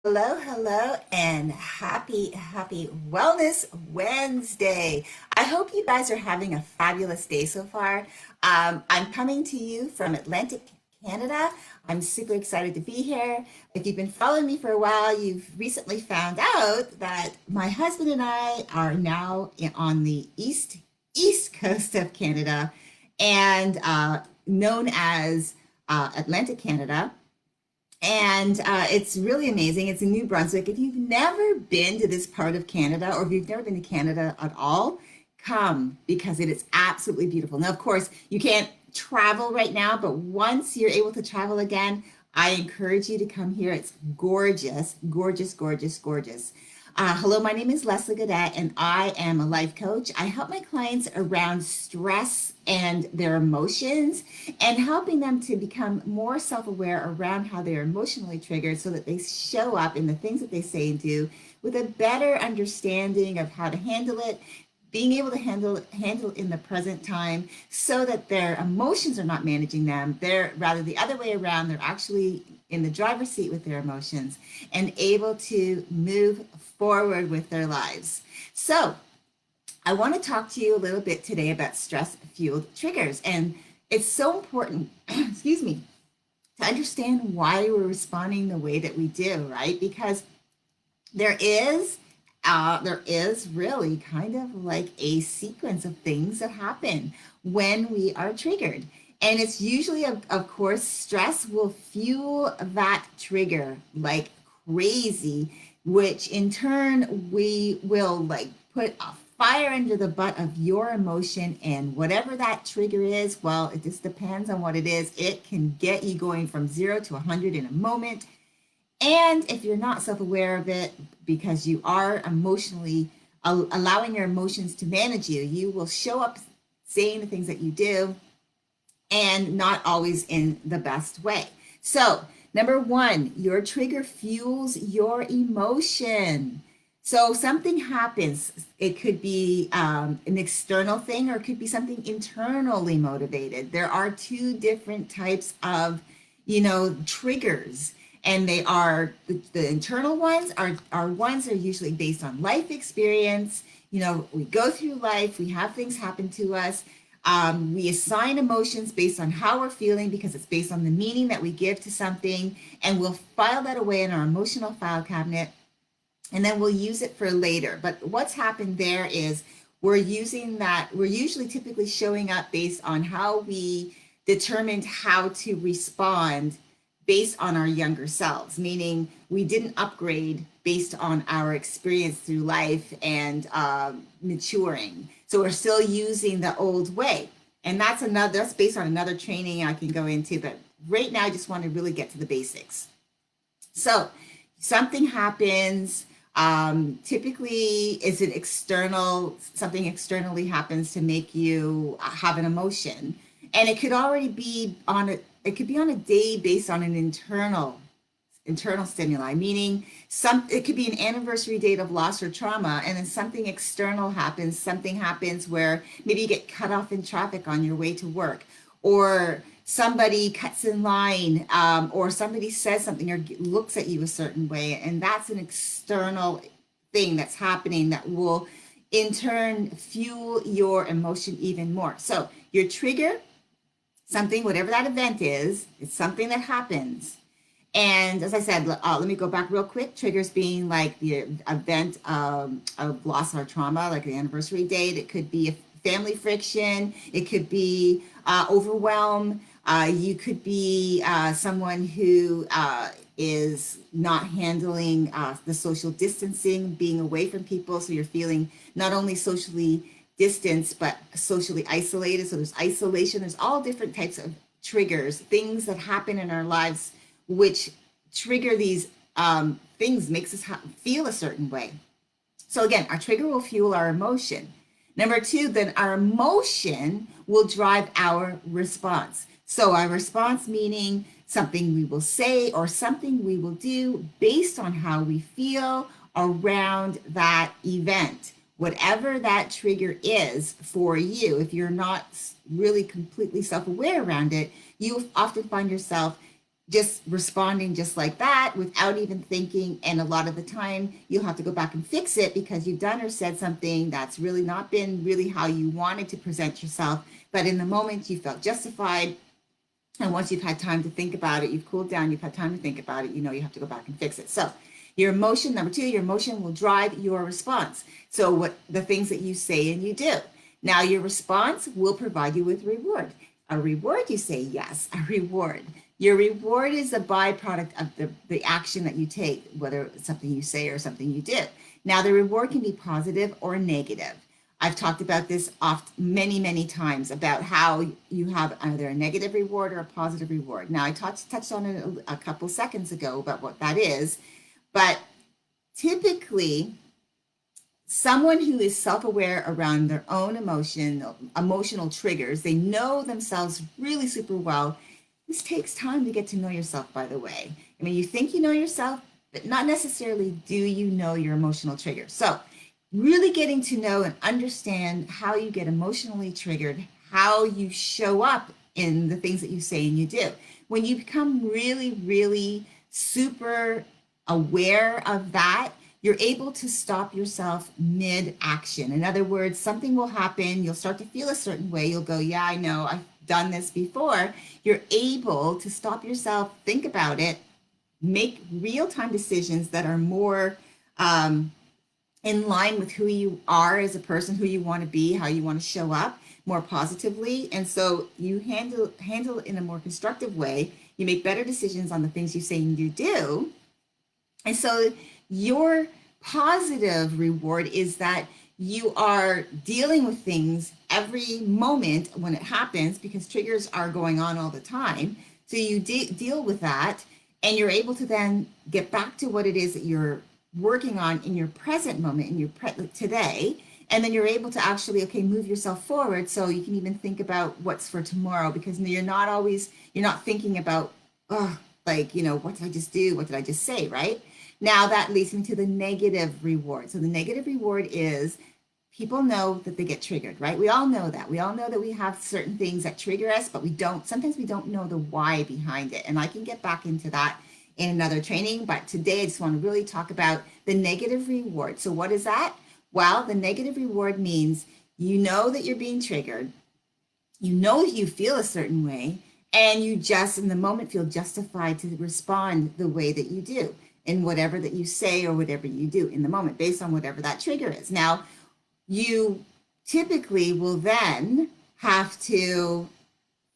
Hello, and happy Wellness Wednesday. I hope you guys are having a fabulous day so far. I'm coming to you from Atlantic Canada. I'm super excited to be here. If you've been following me for a while, you've recently found out that my husband and I are now on the east coast of Canada, and known as Atlantic Canada. And it's really amazing. It's in New Brunswick. If you've never been to this part of Canada, or if you've never been to Canada at all, come because it is absolutely beautiful. Now, of course, you can't travel right now, but once you're able to travel again, I encourage you to come here. It's gorgeous, gorgeous, gorgeous, gorgeous. Hello, my name is Leslie Gadet, and I am a life coach. I help my clients around stress and their emotions and helping them to become more self aware around how they're emotionally triggered so that they show up in the things that they say and do with a better understanding of how to handle it, being able to handle in the present time so that their emotions are not managing them. They're rather the other way around. They're actually in the driver's seat with their emotions and able to move forward with their lives. So I want to talk to you a little bit today about stress fueled triggers. And it's so important, excuse me, to understand why we're responding the way that we do, right? Because there is there is really kind of like a sequence of things that happen when we are triggered. And it's usually, of course, stress will fuel that trigger like crazy, which in turn we will like put a fire under the butt of your emotion. And whatever that trigger is, well, it just depends on what it is. It can get you going from 0 to 100 in a moment. And if you're not self aware of it because you are emotionally allowing your emotions to manage you, you will show up saying the things that you do and not always in the best way. So, number one, your trigger fuels your emotion. So something happens. It could be an external thing or it could be something internally motivated. There are two different types of, triggers. And they are the internal ones are ones that are usually based on life experience. We go through life, we have things happen to us. We assign emotions based on how we're feeling because it's based on the meaning that we give to something, and we'll file that away in our emotional file cabinet, and then we'll use it for later. But what's happened there is we're using that, we're usually typically showing up based on how we determined how to respond based on our younger selves, meaning we didn't upgrade based on our experience through life and maturing. So we're still using the old way. And that's based on another training I can go into. But right now, I just want to really get to the basics. So something happens. Typically, it's something externally happens to make you have an emotion. And it could already be it could be on a day based on an internal stimuli, meaning it could be an anniversary date of loss or trauma, and then something external happens. Something happens where maybe you get cut off in traffic on your way to work, or somebody cuts in line, or somebody says something or looks at you a certain way, and that's an external thing that's happening that will in turn fuel your emotion even more. So your trigger, something, whatever that event is, it's something that happens. And as I said, let me go back real quick. Triggers being like the event of loss or trauma, like the anniversary date. It could be a family friction. It could be overwhelm. You could be someone who is not handling the social distancing, being away from people. So you're feeling not only socially distanced, but socially isolated. So there's isolation. There's all different types of triggers, things that happen in our lives which trigger these things, makes us feel a certain way. So again, our trigger will fuel our emotion. Number two, then our emotion will drive our response. So our response meaning something we will say or something we will do based on how we feel around that event. Whatever that trigger is for you, if you're not really completely self-aware around it, you often find yourself just responding just like that without even thinking. And a lot of the time you'll have to go back and fix it because you've done or said something that's really not been really how you wanted to present yourself. But in the moment you felt justified. And once you've had time to think about it, you've cooled down, you've had time to think about it, you know you have to go back and fix it. So your emotion, number two, your emotion will drive your response. So what the things that you say and you do. Now your response will provide you with reward. A reward, you say yes, a reward. Your reward is a byproduct of the action that you take, whether it's something you say or something you do. Now the reward can be positive or negative. I've talked about this oft many times about how you have either a negative reward or a positive reward. Now I touched on it a couple seconds ago about what that is, but typically someone who is self-aware around their own emotional triggers, they know themselves really super well. This takes time to get to know yourself, by the way. I mean, you think you know yourself, but not necessarily do you know your emotional triggers. So really getting to know and understand how you get emotionally triggered, how you show up in the things that you say and you do. When you become really super aware of that, you're able to stop yourself mid-action. In other words, something will happen, you'll start to feel a certain way, you'll go, yeah, I know, I've done this before. You're able to stop yourself, think about it, make real-time decisions that are more in line with who you are as a person, who you want to be, how you want to show up more positively. And so you handle it in a more constructive way. You make better decisions on the things you say and you do. And so your positive reward is that you are dealing with things every moment when it happens, because triggers are going on all the time. So you deal with that, and you're able to then get back to what it is that you're working on in your present moment, in your today. And then you're able to actually, okay, move yourself forward, so you can even think about what's for tomorrow, because you're not thinking about, oh, like, what did I just do? What did I just say, right? Now that leads me to the negative reward. So the negative reward is people know that they get triggered, right? We all know that. We all know that we have certain things that trigger us, but sometimes we don't know the why behind it. And I can get back into that in another training, but today I just want to really talk about the negative reward. So what is that? Well, the negative reward means you know that you're being triggered, you know you feel a certain way, and you just in the moment feel justified to respond the way that you do in whatever that you say or whatever you do in the moment based on whatever that trigger is. Now, you typically will then have to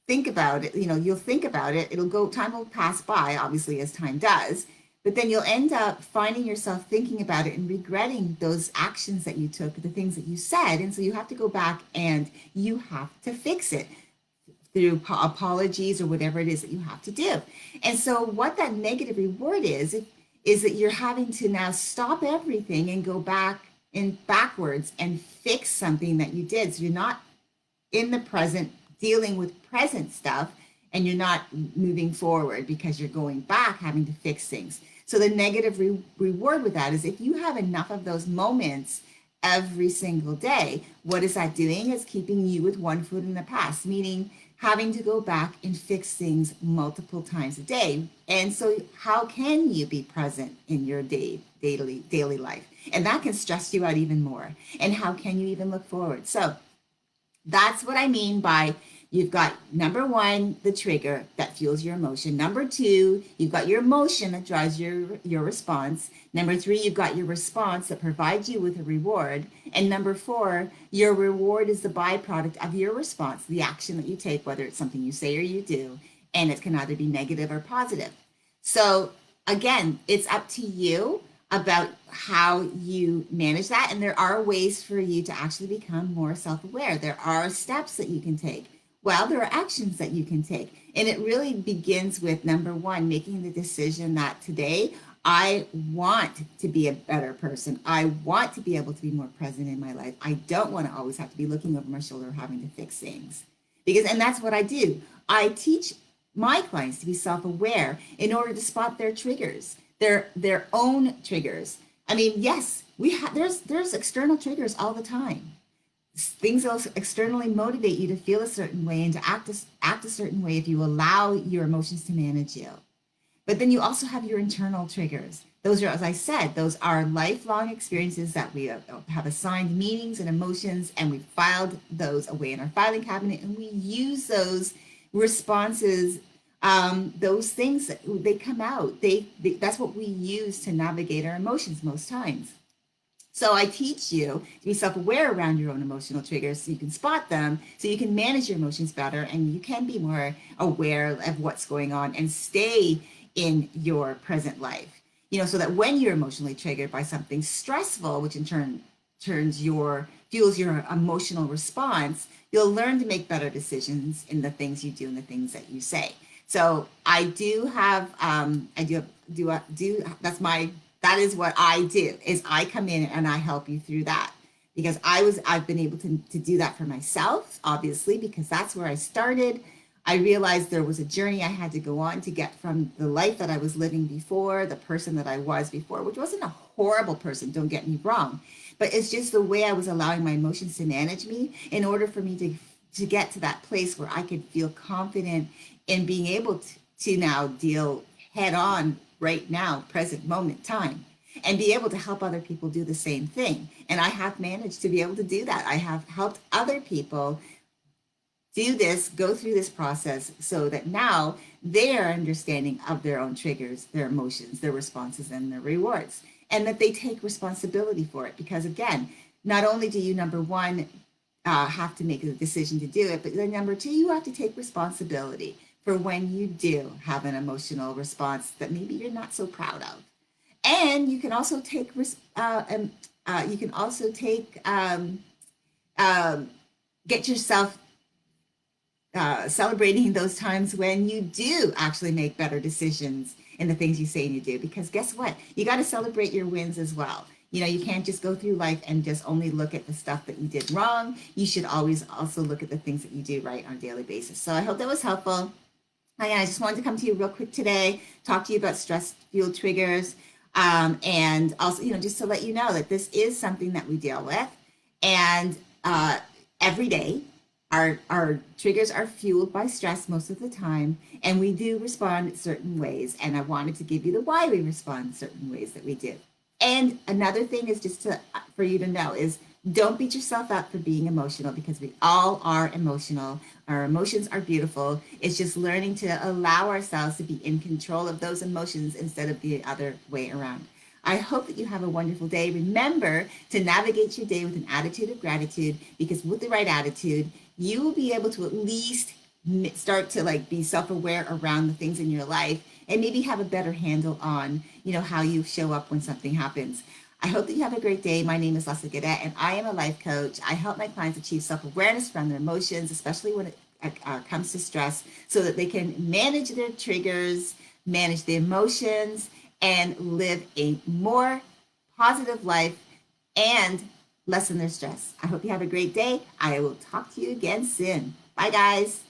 think about it. You'll think about it. Time will pass by, obviously, as time does, but then you'll end up finding yourself thinking about it and regretting those actions that you took, the things that you said. And so you have to go back and you have to fix it through apologies or whatever it is that you have to do. And so what that negative reward is that you're having to now stop everything and go backwards and fix something that you did. So you're not in the present dealing with present stuff, and you're not moving forward because you're going back having to fix things. So the negative reward with that is if you have enough of those moments every single day, what is that doing? It's keeping you with one foot in the past, meaning having to go back and fix things multiple times a day. And so how can you be present in your daily life? And that can stress you out even more. And how can you even look forward? So that's what I mean by you've got number one, the trigger that fuels your emotion. Number two, you've got your emotion that drives your response. Number three, you've got your response that provides you with a reward. And number four, your reward is the byproduct of your response, the action that you take, whether it's something you say or you do, and it can either be negative or positive. So again, it's up to you about how you manage that. And there are ways for you to actually become more self-aware. There are steps that you can take. Well, there are actions that you can take. And it really begins with number one, making the decision that today I want to be a better person. I want to be able to be more present in my life. I don't want to always have to be looking over my shoulder having to fix things. And that's what I do. I teach my clients to be self-aware in order to spot their triggers, their own triggers. I mean, yes, there's external triggers all the time. Things will externally motivate you to feel a certain way and to act a certain way if you allow your emotions to manage you. But then you also have your internal triggers. Those are, as I said, those are lifelong experiences that we have assigned meanings and emotions, and we filed those away in our filing cabinet, and we use those responses, those things, they come out. That's what we use to navigate our emotions most times. So I teach you to be self-aware around your own emotional triggers so you can spot them, so you can manage your emotions better, and you can be more aware of what's going on and stay in your present life. So that when you're emotionally triggered by something stressful, which in turn fuels your emotional response, you'll learn to make better decisions in the things you do and the things that you say. So I do have, that is what I do, is I come in and I help you through that, because I've been able to do that for myself, obviously, because that's where I started. I realized there was a journey I had to go on to get from the life that I was living before, the person that I was before, which wasn't a horrible person, don't get me wrong, but it's just the way I was allowing my emotions to manage me in order for me to get to that place where I could feel confident in being able to now deal head on right now, present moment time, and be able to help other people do the same thing. And I have managed to be able to do that. I have helped other people do this, go through this process, so that now they are understanding of their own triggers, their emotions, their responses, and their rewards, and that they take responsibility for it. Because again, not only do you, number one, have to make a decision to do it, but then number two, you have to take responsibility for when you do have an emotional response that maybe you're not so proud of. And you can also take you can also take um, get yourself celebrating those times when you do actually make better decisions in the things you say and you do. Because guess what? You got to celebrate your wins as well. You can't just go through life and just only look at the stuff that you did wrong. You should always also look at the things that you do right on a daily basis. So I hope that was helpful. Again, I just wanted to come to you real quick today, talk to you about stress fueled triggers, and also, just to let you know that this is something that we deal with, and every day. Our triggers are fueled by stress most of the time, and we do respond certain ways. And I wanted to give you the why we respond certain ways that we do. And another thing is just for you to know is, don't beat yourself up for being emotional, because we all are emotional. Our emotions are beautiful. It's just learning to allow ourselves to be in control of those emotions instead of the other way around. I hope that you have a wonderful day. Remember to navigate your day with an attitude of gratitude, because with the right attitude, you will be able to at least start to be self-aware around the things in your life, and maybe have a better handle on how you show up when something happens. I hope that you have a great day. My name is Leslie Gadet, and I am a life coach. I help my clients achieve self-awareness from their emotions, especially when it comes to stress, so that they can manage their triggers, manage the emotions, and live a more positive life and lessen their stress. I hope you have a great day. I will talk to you again soon. Bye, guys.